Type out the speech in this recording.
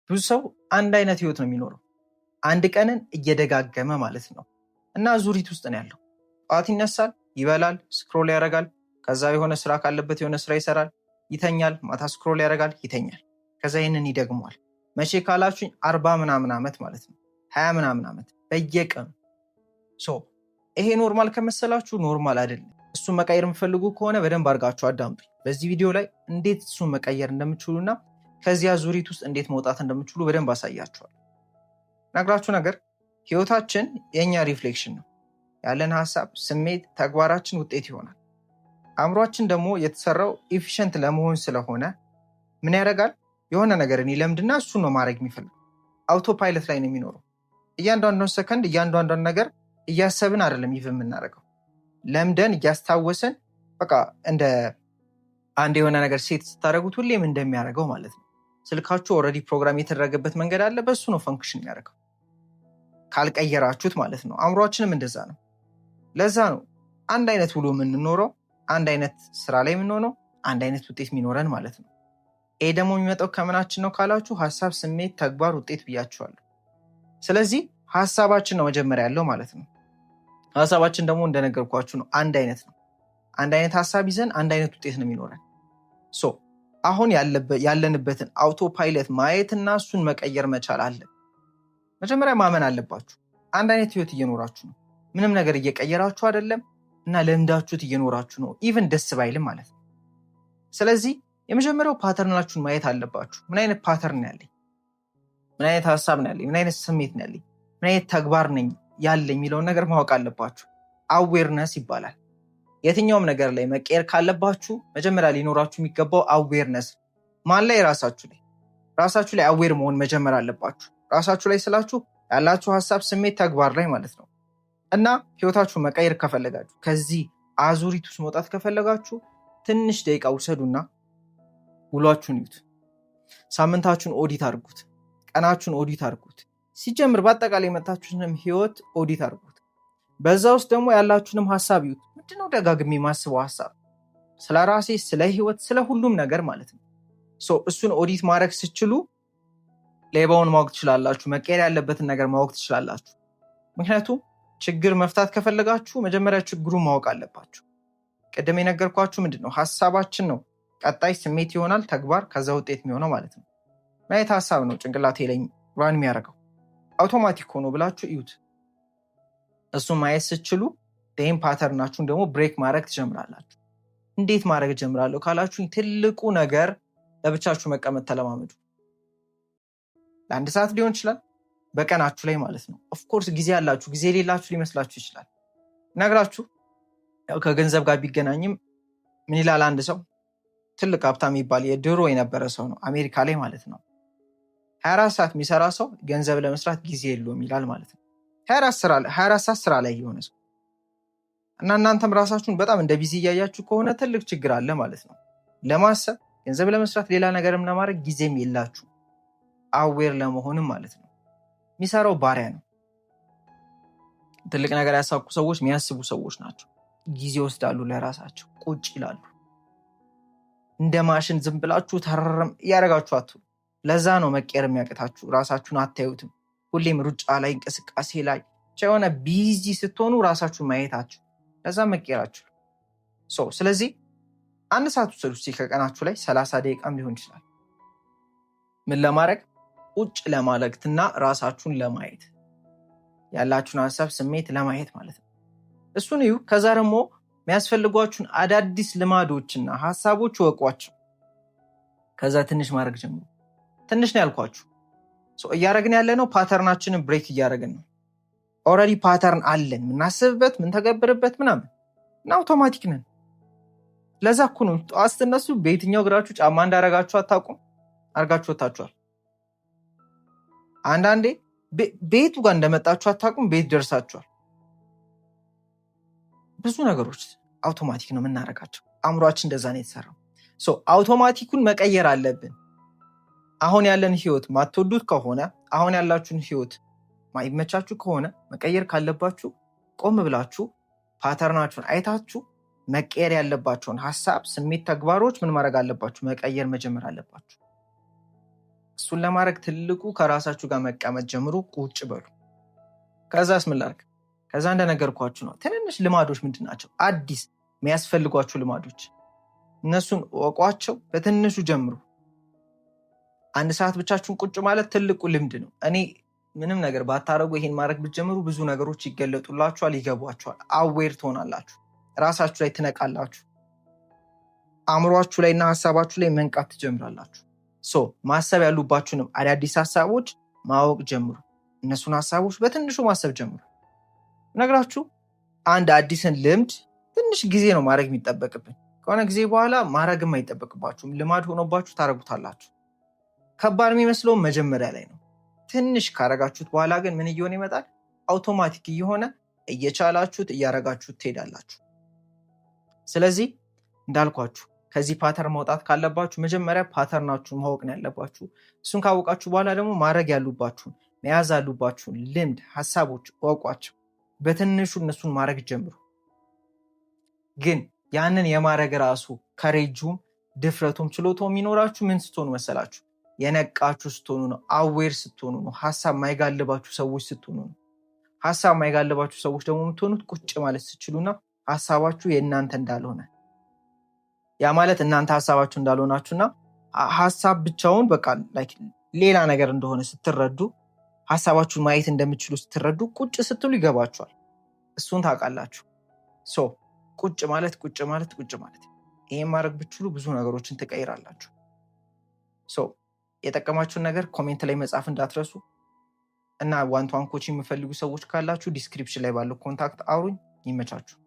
ብዙ ሰው አንድ አይነት ህይወት ነው የሚኖረው፣ አንድ ቀንን እየደጋገመ ማለት ነው። እና ዙሪት ውስጥ ነው ያለው። ጠዋት ይነሳል፣ ይበላል፣ ስክሮል ያደርጋል። ከዛ የሆነ ስራ ካለበት የሆነ ስራ ይሰራል፣ ይተኛል። ማታ ስክሮል ያደርጋል፣ ይተኛል። ከዛ ይህንን ይደግመዋል። መቼ ካላችሁኝ 40 ምናምን ዓመት ማለት ነው፣ 20 ምናምን ዓመት በየቀኑ። ይሄ ኖርማል ከመሰላችሁ ኖርማል አይደለም። እሱን መቀየር የምፈልጉ ከሆነ በደንብ አድርጋችሁ አዳምጡ። በዚህ ቪዲዮ ላይ እንዴት እሱን መቀየር እንደምችሉና ከዚያ ዙሪት ውስጥ እንዴት መውጣት እንደምችሉ በደንብ አሳያችኋል። ነግራችሁ ነገር ህይወታችን የኛ ሪፍሌክሽን ነው። ያለን ሐሳብ፣ ስሜት፣ ተግባራችን ውጤት ይሆናል። አእምሯችን ደግሞ የተሰራው ኤፊሽንት ለመሆን ስለሆነ ምን ያደርጋል? የሆነ ነገርን ይለምድና እሱን ነው ማድረግ የሚፈልግ። አውቶ ፓይለት ላይ ነው የሚኖረው። እያንዳንዷን ሰከንድ እያንዳንዷን ነገር እያሰብን አይደለም ይፍ የምናደርገው፣ ለምደን እያስታወሰን በቃ እንደ አንድ የሆነ ነገር ሴት ስታደርጉት ሁሌም እንደሚያደርገው ማለት ነው። ስልካችሁ ኦልሬዲ ፕሮግራም የተደረገበት መንገድ አለ፣ በሱ ነው ፈንክሽን የሚያደርገው ካልቀየራችሁት ማለት ነው። አእምሯችንም እንደዛ ነው። ለዛ ነው አንድ አይነት ውሎ የምንኖረው፣ አንድ አይነት ስራ ላይ የምንሆነው፣ አንድ አይነት ውጤት የሚኖረን ማለት ነው። ይሄ ደግሞ የሚመጣው ከምናችን ነው ካላችሁ ሐሳብ፣ ስሜት፣ ተግባር፣ ውጤት ብያችኋለሁ። ስለዚህ ሐሳባችን ነው መጀመሪያ ያለው ማለት ነው። ሐሳባችን ደግሞ እንደነገርኳችሁ ነው አንድ አይነት ነው። አንድ አይነት ሐሳብ ይዘን አንድ አይነት ውጤት ነው የሚኖረን። አሁን ያለንበትን አውቶ ፓይለት ማየትና እሱን መቀየር መቻል አለ። መጀመሪያ ማመን አለባችሁ። አንድ አይነት ህይወት እየኖራችሁ ነው። ምንም ነገር እየቀየራችሁ አይደለም እና ለምዳችሁት እየኖራችሁ ነው። ኢቨን ደስ ባይልም ማለት ነው። ስለዚህ የመጀመሪያው ፓተርናችሁን ማየት አለባችሁ። ምን አይነት ፓተርን ያለኝ፣ ምን አይነት ሐሳብ ነው ያለኝ፣ ምን አይነት ስሜት ነው ያለኝ፣ ምን አይነት ተግባር ነኝ ያለኝ የሚለውን ነገር ማወቅ አለባችሁ። አዌርነስ ይባላል። የትኛውም ነገር ላይ መቀየር ካለባችሁ መጀመሪያ ሊኖራችሁ የሚገባው አዌርነስ ማን ላይ? ራሳችሁ ላይ አዌር መሆን መጀመር አለባችሁ። ራሳችሁ ላይ ስላችሁ ያላችሁ ሐሳብ፣ ስሜት፣ ተግባር ላይ ማለት ነው። እና ህይወታችሁ መቀየር ከፈለጋችሁ፣ ከዚህ አዙሪት ውስጥ መውጣት ከፈለጋችሁ ትንሽ ደቂቃ ውሰዱና ውሏችሁን ይዩት። ሳምንታችሁን ኦዲት አድርጉት። ቀናችሁን ኦዲት አድርጉት። ሲጀምር በአጠቃላይ የመጣችሁንም ህይወት ኦዲት አድርጉት። በዛ ውስጥ ደግሞ ያላችሁንም ሐሳብ ይዩት። ምንድነው ደጋግሜ የማስበው ሐሳብ? ስለ ራሴ፣ ስለ ህይወት፣ ስለ ሁሉም ነገር ማለት ነው። እሱን ኦዲት ማድረግ ስችሉ ሌባውን ማወቅ ትችላላችሁ። መቀየር ያለበትን ነገር ማወቅ ትችላላችሁ። ምክንያቱም ችግር መፍታት ከፈለጋችሁ መጀመሪያ ችግሩን ማወቅ አለባችሁ። ቅድም የነገርኳችሁ ምንድነው ሐሳባችን ነው ቀጣይ ስሜት ይሆናል፣ ተግባር፣ ከዛ ውጤት የሚሆነው ማለት ነው። ማየት ሐሳብ ነው ጭንቅላቴ ላይ ራን የሚያደርገው አውቶማቲክ ሆኖ ብላችሁ እዩት። እሱን ማየት ስችሉ ይህም ፓተርናችሁን ደግሞ ብሬክ ማድረግ ትጀምራላችሁ። እንዴት ማድረግ ጀምራለሁ ካላችሁ ትልቁ ነገር ለብቻችሁ መቀመጥ ተለማመዱ። ለአንድ ሰዓት ሊሆን ይችላል በቀናችሁ ላይ ማለት ነው። ኦፍኮርስ ጊዜ ያላችሁ ጊዜ ሌላችሁ ሊመስላችሁ ይችላል። ነግራችሁ ያው ከገንዘብ ጋር ቢገናኝም ምን ይላል አንድ ሰው ትልቅ ሀብታም የሚባል የድሮ የነበረ ሰው ነው አሜሪካ ላይ ማለት ነው። 24 ሰዓት የሚሰራ ሰው ገንዘብ ለመስራት ጊዜ የለውም ይላል ማለት ነው። 24 ሰዓት ስራ ላይ የሆነ ሰው እና እናንተም ራሳችሁን በጣም እንደ ቢዚ እያያችሁ ከሆነ ትልቅ ችግር አለ ማለት ነው። ለማሰብ፣ ገንዘብ ለመስራት፣ ሌላ ነገርም ለማድረግ ጊዜም የላችሁ። አዌር ለመሆንም ማለት ነው። የሚሰራው ባሪያ ነው። ትልቅ ነገር ያሳኩ ሰዎች የሚያስቡ ሰዎች ናቸው። ጊዜ ወስዳሉ፣ ለራሳቸው ቁጭ ይላሉ። እንደ ማሽን ዝም ብላችሁ ተረረም እያደረጋችሁ አትሉ። ለዛ ነው መቀየር የሚያቅታችሁ። ራሳችሁን አታዩትም። ሁሌም ሩጫ ላይ፣ እንቅስቃሴ ላይ የሆነ ቢዚ ስትሆኑ ራሳችሁን ማየታችሁ፣ ለዛ መቀየራችሁ። ስለዚህ አንድ ሰዓት ውሰዱ ከቀናችሁ ላይ 30 ደቂቃም ሊሆን ይችላል። ምን ለማድረግ? ቁጭ ለማለትና ራሳችሁን ለማየት፣ ያላችሁን ሐሳብ፣ ስሜት ለማየት ማለት ነው። እሱን እዩ። ከዛ ደግሞ የሚያስፈልጓችሁን አዳዲስ ልማዶችና ሐሳቦች ወቋቸው። ከዛ ትንሽ ማድረግ ጀምሩ። ትንሽ ነው ያልኳችሁ። እያደረግን ያለ ነው ፓተርናችንን ብሬክ እያደረግን ነው። ኦልሬዲ ፓተርን አለን፣ ምናስብበት፣ ምንተገብርበት ምናምን እና አውቶማቲክ ነን። ለዛ እኮ ነው ጠዋት ስትነሱ በየትኛው እግራችሁ ጫማ እንዳረጋችሁ አታውቁም። አርጋችሁ ወታችኋል። አንዳንዴ ቤቱ ጋር እንደመጣችሁ አታውቁም፣ ቤት ደርሳችኋል። ብዙ ነገሮች አውቶማቲክ ነው የምናረጋቸው። አእምሯችን እንደዛ ነው የተሰራው። አውቶማቲኩን መቀየር አለብን። አሁን ያለን ህይወት ማትወዱት ከሆነ፣ አሁን ያላችሁን ህይወት ማይመቻችሁ ከሆነ መቀየር ካለባችሁ ቆም ብላችሁ ፓተርናችሁን አይታችሁ መቀየር ያለባቸውን ሐሳብ፣ ስሜት፣ ተግባሮች ምን ማድረግ አለባችሁ? መቀየር መጀመር አለባችሁ። እሱ እሱን ለማድረግ ትልቁ ከራሳችሁ ጋር መቀመጥ ጀምሩ፣ ቁጭ በሉ። ከዛስ ምን ላድርግ? ከዛ እንደነገርኳችሁ ነው። ትንንሽ ልማዶች ምንድን ናቸው? አዲስ የሚያስፈልጓችሁ ልማዶች፣ እነሱን እወቋቸው። በትንሹ ጀምሩ። 1 ሰዓት ብቻችሁን ቁጭ ማለት ትልቁ ልምድ ነው። እኔ ምንም ነገር ባታረጉ ይሄን ማድረግ ብትጀምሩ ብዙ ነገሮች ይገለጡላችኋል፣ ይገቧችኋል። አዌር ትሆናላችሁ፣ ራሳችሁ ላይ ትነቃላችሁ፣ አእምሯችሁ ላይ እና ሀሳባችሁ ላይ መንቃት ትጀምራላችሁ። ማሰብ ያሉባችሁንም አዳዲስ ሀሳቦች ማወቅ ጀምሩ። እነሱን ሀሳቦች በትንሹ ማሰብ ጀምሩ። ነግራችሁ አንድ አዲስን ልምድ ትንሽ ጊዜ ነው ማድረግ የሚጠበቅብን። ከሆነ ጊዜ በኋላ ማድረግም አይጠበቅባችሁም። ልማድ ሆኖባችሁ ታደርጉታላችሁ። ከባድ የሚመስለውም መጀመሪያ ላይ ነው። ትንሽ ካረጋችሁት በኋላ ግን ምን እየሆነ ይመጣል? አውቶማቲክ እየሆነ እየቻላችሁት እያረጋችሁት ትሄዳላችሁ። ስለዚህ እንዳልኳችሁ ከዚህ ፓተርን መውጣት ካለባችሁ መጀመሪያ ፓተርናችሁን ማወቅ ነው ያለባችሁ። እሱን ካወቃችሁ በኋላ ደግሞ ማድረግ ያሉባችሁን መያዝ ያሉባችሁን ልምድ፣ ሀሳቦች እወቋቸው። በትንሹ እነሱን ማድረግ ጀምሩ። ግን ያንን የማድረግ ራሱ ከሬጁም ድፍረቱም ችሎታው የሚኖራችሁ ምን ስትሆኑ መሰላችሁ? የነቃችሁ ስትሆኑ ነው። አዌር ስትሆኑ ነው። ሀሳብ ማይጋልባችሁ ሰዎች ስትሆኑ ነው። ሀሳብ ማይጋልባችሁ ሰዎች ደግሞ የምትሆኑት ቁጭ ማለት ስትችሉና ሀሳባችሁ የእናንተ እንዳልሆነ፣ ያ ማለት እናንተ ሀሳባችሁ እንዳልሆናችሁና ሀሳብ ብቻውን በቃ ሌላ ነገር እንደሆነ ስትረዱ፣ ሀሳባችሁን ማየት እንደምትችሉ ስትረዱ ቁጭ ስትሉ ይገባችኋል። እሱን ታውቃላችሁ። ቁጭ ማለት ቁጭ ማለት ቁጭ ማለት፣ ይሄን ማድረግ ብትችሉ ብዙ ነገሮችን ትቀይራላችሁ። የጠቀማችሁን ነገር ኮሜንት ላይ መጻፍ እንዳትረሱ እና ዋን ቱ ዋን ኮች የሚፈልጉ ሰዎች ካላችሁ ዲስክሪፕሽን ላይ ባለው ኮንታክት አውሩኝ። ይመቻችሁ።